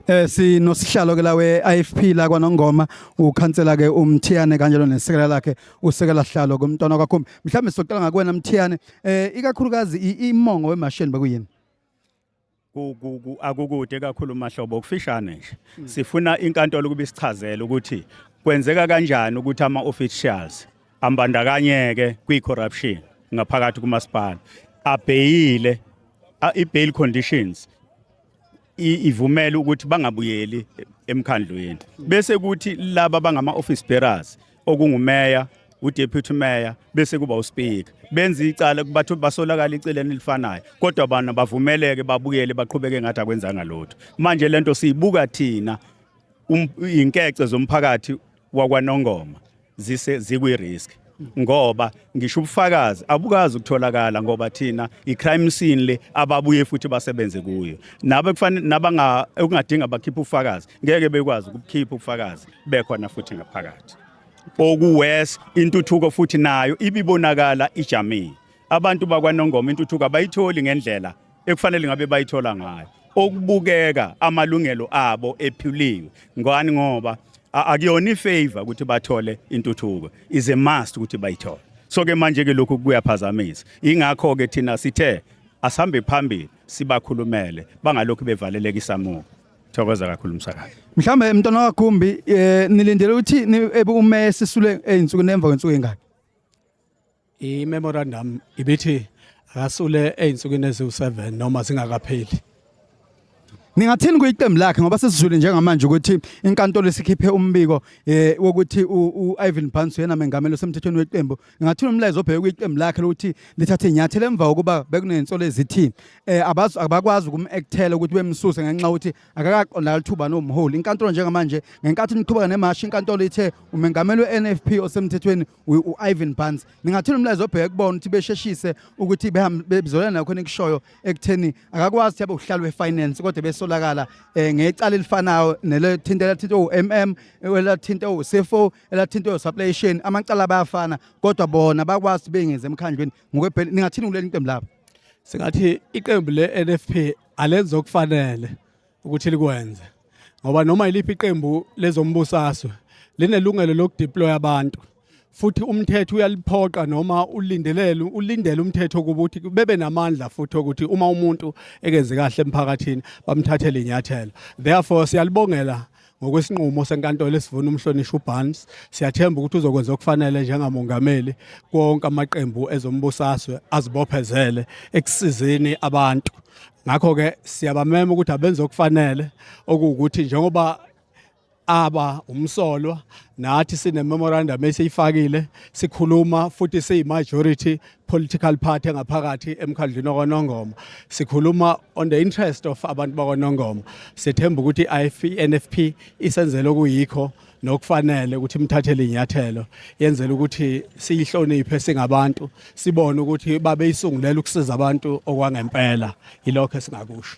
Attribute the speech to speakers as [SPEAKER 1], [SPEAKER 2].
[SPEAKER 1] Sinosihlalo ke la we-IFP la kwaNongoma ukhansela ke uMthiyane kanjalo nesekela lakhe usekela hlalo kumntwana kwakho mhlawumbe sicela ngakuwena Mthiyane ikakhulukazi imongo wemashini bekuyini
[SPEAKER 2] akukude kakhulu mahlobo okufishane nje sifuna inkantolo ukuba isichazele ukuthi kwenzeka kanjani ukuthi ama-officials ambandakanyeke kwi-corruption ngaphakathi kumasipala abheyile i-bail conditions ivumela ukuthi bangabuyeli emkhandlweni bese kuthi laba bangama-office bearers okungumeya udeputy mayor bese kuba uspeaker benza icala kubathu basolakala iceleni elifanayo kodwa abantu bavumeleke babuyele baqhubeke ngathi akwenzanga lutho manje lento siyibuka thina inkece zomphakathi wakwaNongoma zikwi-risk ngoba ngisho ubufakazi abukazi ukutholakala ngoba thina i-crime scene le ababuye futhi basebenze kuyo nabe kufanele nabanga ukungadinga bakhipha ubufakazi ngeke bekwazi ukukhipha ubufakazi bekhona futhi ngaphakathi okuwes intuthuko futhi nayo ibibonakala ijamile abantu bakwaNongoma intuthuko abayitholi ngendlela ekufanele ngabe bayithola ngayo okubukeka amalungelo abo ephuliwe ngani ngoba akuyona ifavor ukuthi bathole intuthuko is a must ukuthi bayithole so ke manje ke lokhu kuyaphazamisa ingakho ke thina sithe asihambe phambili sibakhulumele bangalokhu bevaleleka isamuko thokoza kakhulu umsakazi
[SPEAKER 1] mhlambe mntwana waGumbi nilindele ukuthi ume sisule einsuku nemva kwensuku engaki
[SPEAKER 3] i-memorandum ibithi akasule einsukwini eziwu7 noma zingakapheli
[SPEAKER 1] Ningathini kuyiqembu lakhe ngoba sesizwile njengamanje ukuthi inkantolo isikhiphe umbiko wokuthi uIvan Bhansi yena mengameli osemthethweni weqembu ningathini umlayezo obheke kuyiqembu lakhe lokuthi lithathe inyathelo emva kokuba bekunensolo ezithini abakwazi ukumactela ukuthi bemsuse ngenxa ukuthi akakaqonda lithuba nomholi inkantolo njengamanje ngenkathi niqhubeka nemashi inkantolo ithe umengameli weNFP osemthethweni uIvan Bhansi ningathini umlayezo obheke kubona ukuthi besheshise ukuthi bezolana nakho nikushoyo ekutheni akakwazi ukuthi abe uhlalo wefinance kodwa besolakala ngecala elifanayo nelethintela thinto elathinto uCFO elathinto usupply chain amacala bayafana kodwa bona bakwazi bengeze emkhandlweni ngokwebheli ningathini kuleli iqembu lapha
[SPEAKER 3] singathi iqembu leNFP alenzo kufanele ukuthi likwenze ngoba noma iliphi iqembu lezombusazwe linelungelo lokudeploy abantu futhi umthetho uyaliphoqa noma ulindele umthetho ukuthi bebe namandla futhi ukuthi uma umuntu ekenze kahle emphakathini bamthathele inyathelo therefore siyalibongela ngokwesinqumo senkantolo esivuna umhlonishwa uBhansi siyathemba ukuthi uzokwenza okufanele njengamongameli konke amaqembu ezombusazwe azibophezele ekusizeni abantu ngakho ke siyabamema ukuthi abenze okufanele okuwukuthi njengoba umsolwa nathi sine memorandum esiyifakile sikhuluma futhi siyi-majority political party ngaphakathi emkhandlwini wakwaNongoma sikhuluma on the interest of abantu bakwaNongoma sithemba ukuthi i-NFP isenzele okuyikho nokufanele ukuthi imthathele inyathelo yenzele ukuthi siyihloniphe singabantu sibone ukuthi babe yisungulela ukusiza abantu okwangempela yilokho esingakusho